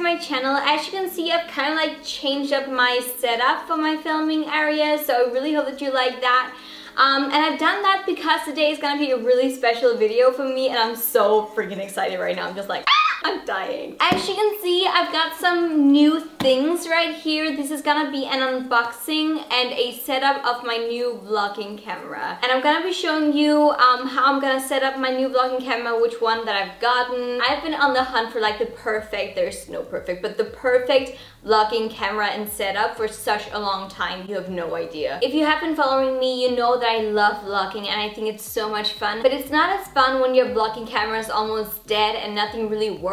to my channel. As you can see, I've kind of like changed up my setup for my filming area, so I really hope that you like that. And I've done that because today is gonna be a really special video for me, and I'm so freaking excited right now. I'm just like, I'm dying. As you can see, I've got some new things right here. This is gonna be an unboxing and a setup of my new vlogging camera. And I'm gonna be showing you how I'm gonna set up my new vlogging camera, which one that I've gotten. I've been on the hunt for like the perfect, there's no perfect, but the perfect vlogging camera and setup for such a long time. You have no idea. If you have been following me, you know that I love vlogging and I think it's so much fun. But it's not as fun when your vlogging camera is almost dead and nothing really works.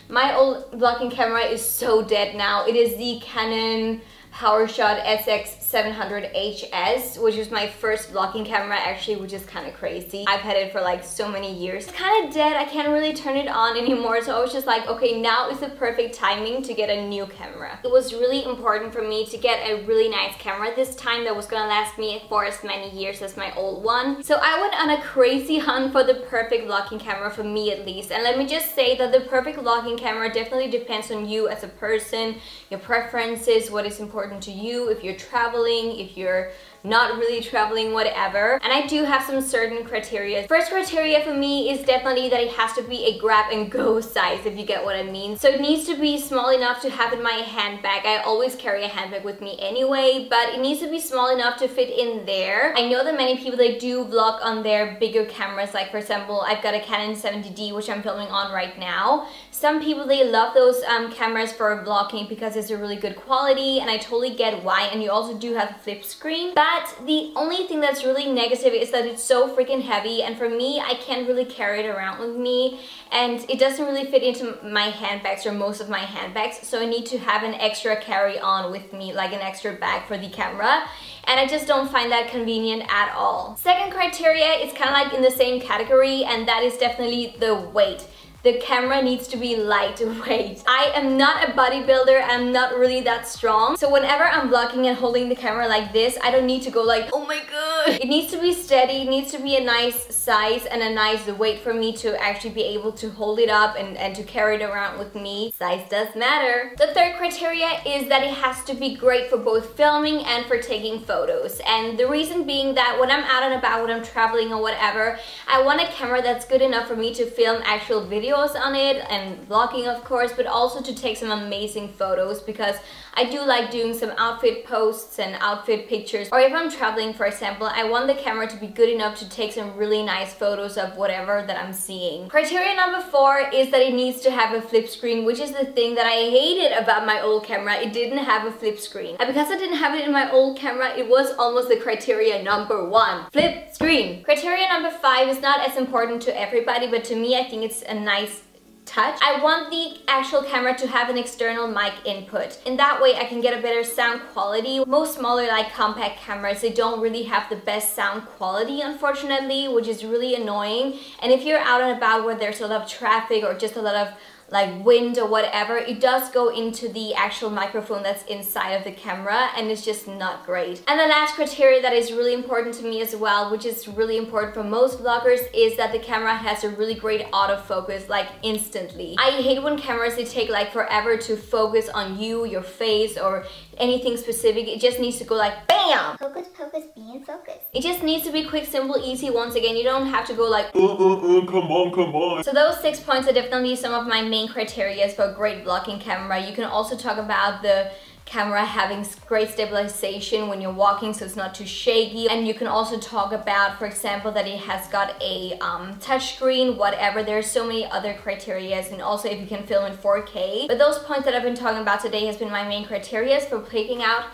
My old vlogging camera is so dead now. It is the Canon PowerShot SX700HS, which is my first vlogging camera actually, which is kind of crazy. I've had it for like so many years. It's kind of dead. I can't really turn it on anymore, so I was just like, okay, now is the perfect timing to get a new camera. It was really important for me to get a really nice camera this time that was gonna last me for as many years as my old one. So I went on a crazy hunt for the perfect vlogging camera, for me at least. And let me just say that the perfect vlogging camera definitely depends on you as a person, your preferences, what is important to you, if you're traveling, if you're not really traveling, whatever. And I do have some certain criteria. First criteria for me is definitely that it has to be a grab and go size, if you get what I mean. So it needs to be small enough to have in my handbag. I always carry a handbag with me anyway, but it needs to be small enough to fit in there. I know that many people, they do vlog on their bigger cameras, like for example, I've got a Canon 70D, which I'm filming on right now. Some people, they love those cameras for vlogging because it's a really good quality, and I totally get why. And you also do have a flip screen. But the only thing that's really negative is that it's so freaking heavy, and for me, I can't really carry it around with me, and it doesn't really fit into my handbags or most of my handbags, so I need to have an extra carry-on with me, like an extra bag for the camera, and I just don't find that convenient at all. Second criteria is kind of like in the same category, and that is definitely the weight. The camera needs to be lightweight. I am not a bodybuilder, I'm not really that strong. So whenever I'm vlogging and holding the camera like this, I don't need to go like, oh my god. It needs to be steady, it needs to be a nice size and a nice weight for me to actually be able to hold it up and to carry it around with me. Size does matter. The third criteria is that it has to be great for both filming and for taking photos. And the reason being that when I'm out and about, when I'm traveling or whatever, I want a camera that's good enough for me to film actual videos on it and vlogging, of course, but also to take some amazing photos, because I do like doing some outfit posts and outfit pictures. Or if I'm traveling, for example, I want the camera to be good enough to take some really nice photos of whatever that I'm seeing. Criteria number 4 is that it needs to have a flip screen, which is the thing that I hated about my old camera. It didn't have a flip screen. And because I didn't have it in my old camera, it was almost the criteria number 1. Flip screen. Criteria number 5 is not as important to everybody, but to me, I think it's a nice touch. I want the actual camera to have an external mic input. In that way, I can get a better sound quality. Most smaller, like compact cameras, they don't really have the best sound quality, unfortunately, which is really annoying. And if you're out and about where there's a lot of traffic or just a lot of like wind or whatever, it does go into the actual microphone that's inside of the camera, and it's just not great. And the last criteria that is really important to me as well, which is really important for most vloggers, is that the camera has a really great autofocus, like instantly. I hate when cameras, they take like forever to focus on you, your face, or anything specific. It just needs to go like BAM! Focus, focus, be in focus. It just needs to be quick, simple, easy. Once again, you don't have to go like come on, come on. So those 6 points are definitely some of my main criteria for a great vlogging camera. You can also talk about the camera having great stabilization when you're walking, so it's not too shaky. And you can also talk about, for example, that it has got a touch screen, whatever. There's so many other criteria, and also if you can film in 4K. But those points that I've been talking about today has been my main criteria for picking out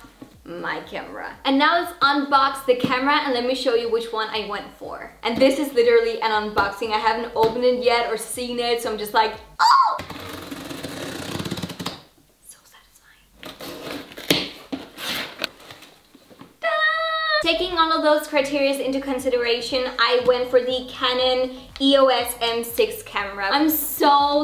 my camera. And now let's unbox the camera and let me show you which one I went for. And this is literally an unboxing. I haven't opened it yet or seen it, so I'm just like, oh! So satisfying. Taking all of those criteria into consideration, I went for the Canon EOS M6 camera. I'm so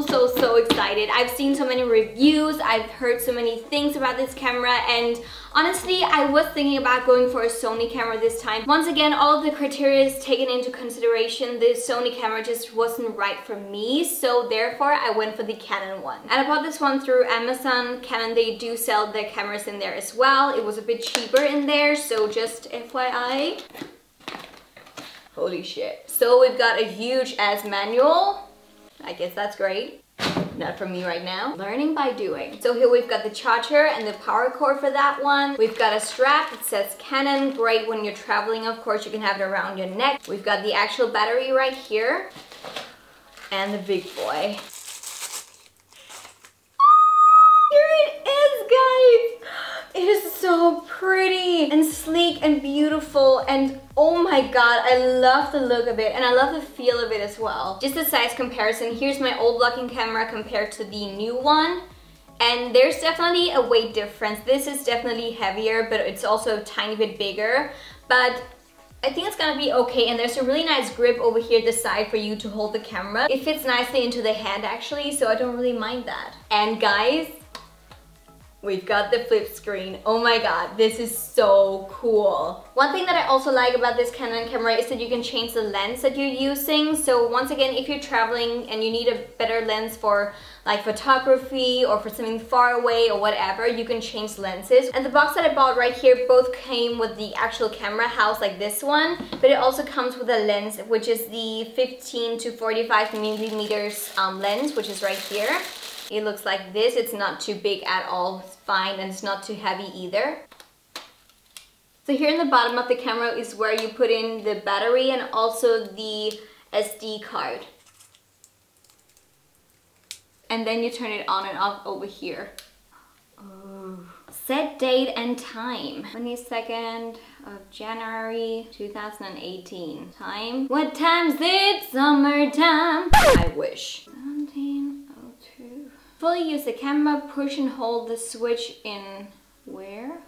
excited. I've seen so many reviews, I've heard so many things about this camera, and Honestly, I was thinking about going for a Sony camera this time. Once again, all of the criteria is taken into consideration. The Sony camera just wasn't right for me, so therefore I went for the Canon one. And I bought this one through Amazon. Canon, they do sell their cameras in there as well. It was a bit cheaper in there, so just FYI. Holy shit. So we've got a huge ass manual. I guess that's great. Not for me right now. Learning by doing. So here we've got the charger and the power cord for that one. We've got a strap that says Canon. Great when you're traveling, of course, you can have it around your neck. We've got the actual battery right here. And the big boy. Here it is, guys! It is so pretty and sleek and beautiful, and oh my god, I love the look of it and I love the feel of it as well. Just a size comparison, here's my old vlogging camera compared to the new one, and there's definitely a weight difference. This is definitely heavier, but it's also a tiny bit bigger, but I think it's gonna be okay. And there's a really nice grip over here at the side for you to hold the camera. It fits nicely into the hand actually, so I don't really mind that. And guys, we've got the flip screen. Oh my god, this is so cool. One thing that I also like about this Canon camera is that you can change the lens that you're using. So once again, if you're traveling and you need a better lens for like photography or for something far away or whatever, you can change lenses. And the box that I bought right here both came with the actual camera house like this one, but it also comes with a lens, which is the 15 to 45 millimeters lens, which is right here. It looks like this. It's not too big at all. It's fine, and it's not too heavy either. So here in the bottom of the camera is where you put in the battery and also the SD card. And then you turn it on and off over here. Oh. Set date and time. 22nd of January 2018. Time. What time's it? Summertime. I wish. 17:02. Fully use the camera, push and hold the switch in where?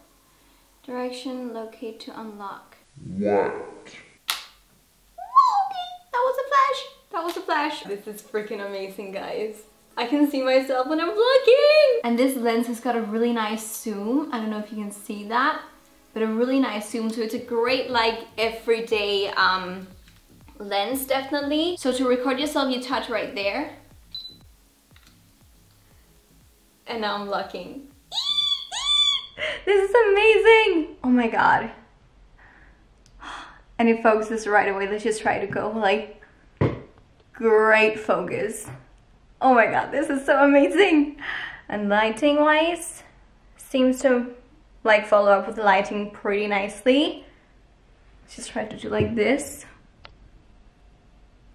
Direction, locate to unlock. What? Okay, that was a flash. That was a flash. This is freaking amazing, guys. I can see myself when I'm vlogging. And this lens has got a really nice zoom. I don't know if you can see that, but a really nice zoom. So it's a great like everyday lens, definitely. So to record yourself, you touch right there. And now I'm vlogging. This is amazing. Oh my god. And it focuses right away. Let's just try to go like great focus. Oh my god, this is so amazing. And lighting wise, seems to like follow up with the lighting pretty nicely. Let's just try to do like this.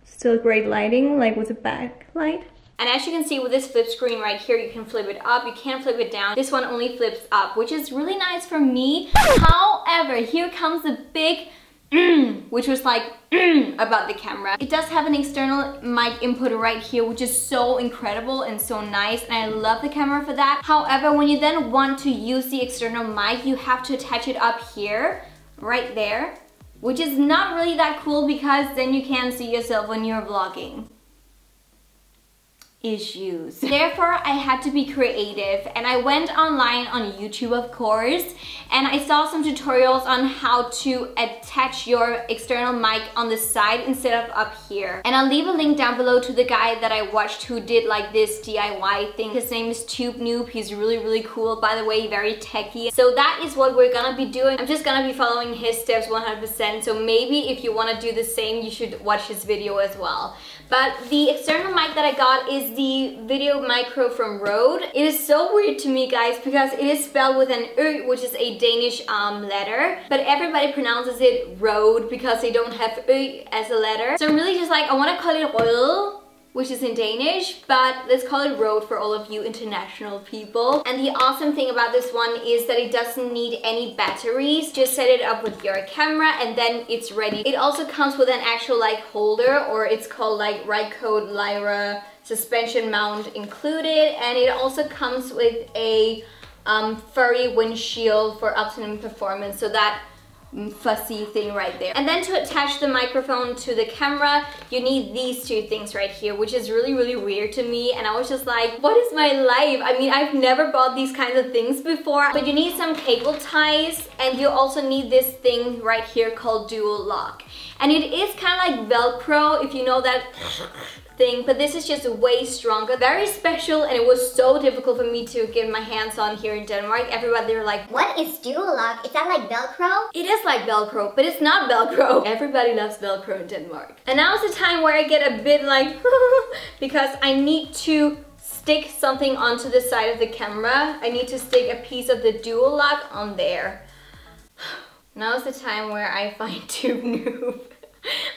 Still great lighting, like with the backlight. And as you can see with this flip screen right here, you can flip it up, you can't flip it down. This one only flips up, which is really nice for me. However, here comes the big which was like about the camera. It does have an external mic input right here, which is so incredible and so nice, and I love the camera for that. However, when you then want to use the external mic, you have to attach it up here, right there, which is not really that cool because then you can't see yourself when you're vlogging. Issues. Therefore, I had to be creative, and I went online on YouTube, of course, and I saw some tutorials on how to attach your external mic on the side instead of up here. And I'll leave a link down below to the guy that I watched who did like this DIY thing. His name is Tube Noob. He's really cool, by the way, very techy. So that is what we're gonna be doing. I'm just gonna be following his steps 100%. So maybe if you want to do the same, you should watch his video as well. But the external mic that I got is the Videomicro from Rode. It is so weird to me, guys, because it is spelled with an Ö, which is a Danish letter, but everybody pronounces it Rode because they don't have Ö as a letter. So I'm really just like, I want to call it Rode, which is in Danish, but let's call it Rode for all of you international people. And the awesome thing about this one is that it doesn't need any batteries. Just set it up with your camera and then it's ready. It also comes with an actual like holder, or it's called like Rode Lyra suspension mount included, and it also comes with a furry windshield for optimum performance, so that fussy thing right there. And then to attach the microphone to the camera, you need these two things right here, which is really, really weird to me. And I was just like, what is my life? I mean, I've never bought these kinds of things before. But you need some cable ties, and you also need this thing right here called dual lock. And it is kind of like Velcro, if you know that thing, but this is just way stronger, very special, and it was so difficult for me to get my hands on here in Denmark. Everybody, they were like, what is dual lock? Is that like Velcro? It is like Velcro, but it's not Velcro. Everybody loves Velcro in Denmark. And now is the time where I get a bit like because I need to stick something onto the side of the camera. I need to stick a piece of the dual lock on there. Now is the time where I find tube noob.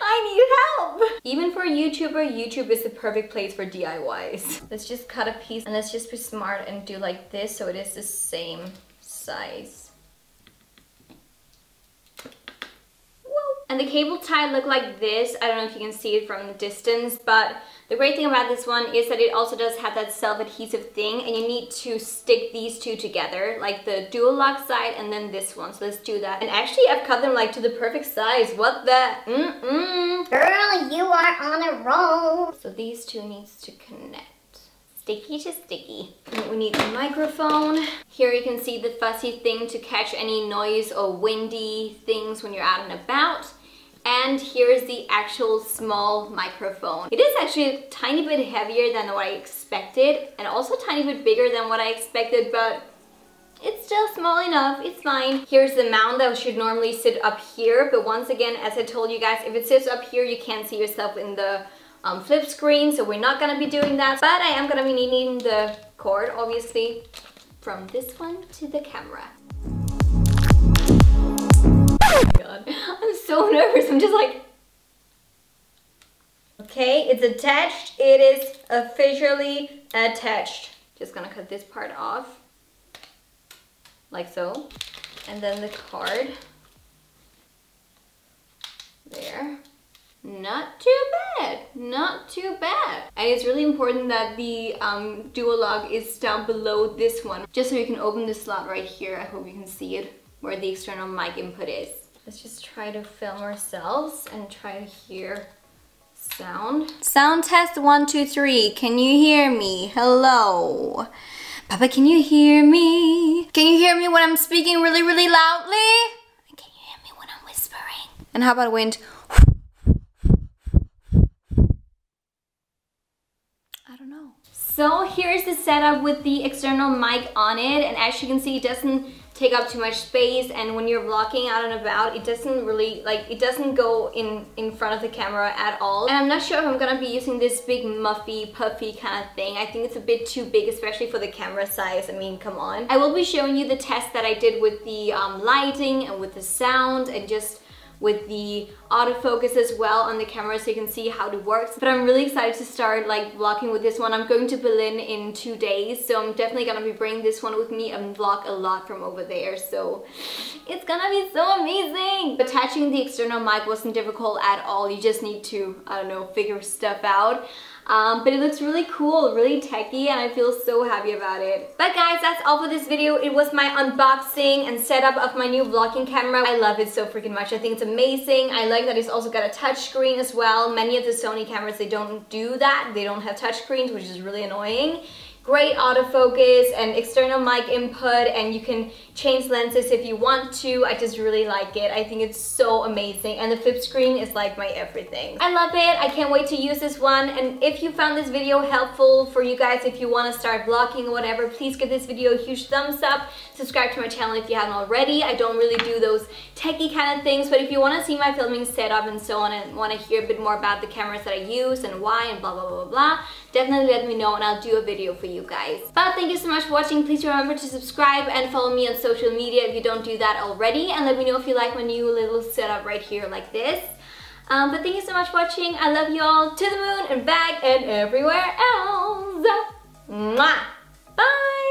I need help! Even for a YouTuber, YouTube is the perfect place for DIYs. Let's just cut a piece and let's just be smart and do like this so it is the same size. Whoa. And the cable tie look like this. I don't know if you can see it from the distance, but the great thing about this one is that it also does have that self-adhesive thing, and you need to stick these two together, like the dual lock side and then this one. So let's do that. And actually I've cut them like to the perfect size. What the? Girl, you are on a roll. So these two needs to connect. Sticky to sticky. And we need a microphone. Here you can see the fuzzy thing to catch any noise or windy things when you're out and about. And here's the actual small microphone. It is actually a tiny bit heavier than what I expected, and also a tiny bit bigger than what I expected, but it's still small enough, it's fine. Here's the mount that should normally sit up here, but once again, as I told you guys, if it sits up here, you can't see yourself in the flip screen, so we're not gonna be doing that. But I am gonna be needing the cord, obviously, from this one to the camera. Oh my god, I'm so nervous. I'm just like, okay, it's attached. It is officially attached. Just gonna cut this part off, like so. And then the card, there. Not too bad, not too bad. And it's really important that the dual lock is down below this one, just so you can open the slot right here. I hope you can see it, where the external mic input is. Let's just try to film ourselves and try to hear sound. Sound test 1, 2, 3. Can you hear me? Hello. Papa, can you hear me? Can you hear me when I'm speaking really, really loudly? And can you hear me when I'm whispering? And how about wind? I don't know. So here's the setup with the external mic on it, and as you can see, it doesn't take up too much space, and when you're vlogging out and about, it doesn't really, like, it doesn't go in front of the camera at all. And I'm not sure if I'm gonna be using this big muffy puffy kind of thing. I think it's a bit too big, especially for the camera size. I mean, come on. I will be showing you the test that I did with the lighting and with the sound, and just with the autofocus as well on the camera, so you can see how it works. But I'm really excited to start like vlogging with this one. I'm going to Berlin in 2 days, so I'm definitely gonna be bringing this one with me and vlog a lot from over there, so it's gonna be so amazing. Attaching the external mic wasn't difficult at all. You just need to, I don't know, figure stuff out. But it looks really cool, really techy, and I feel so happy about it. But guys, that's all for this video. It was my unboxing and setup of my new vlogging camera. I love it so freaking much. I think it's amazing. I like that it's also got a touch screen as well. Many of the Sony cameras, they don't do that. They don't have touch screens, which is really annoying. Great autofocus and external mic input, and you can change lenses if you want to. I just really like it. I think it's so amazing, and the flip screen is like my everything. I love it. I can't wait to use this one. And if you found this video helpful for you guys, if you want to start vlogging or whatever, please give this video a huge thumbs up. Subscribe to my channel if you haven't already. I don't really do those techie kind of things, but if you want to see my filming setup and so on, and want to hear a bit more about the cameras that I use and why and blah blah blah blah blah, definitely let me know and I'll do a video for you guys. But thank you so much for watching. Please remember to subscribe and follow me on social media if you don't do that already, and let me know if you like my new little setup right here like this. But thank you so much for watching. I love you all, to the moon and back and everywhere else. Mwah! Bye!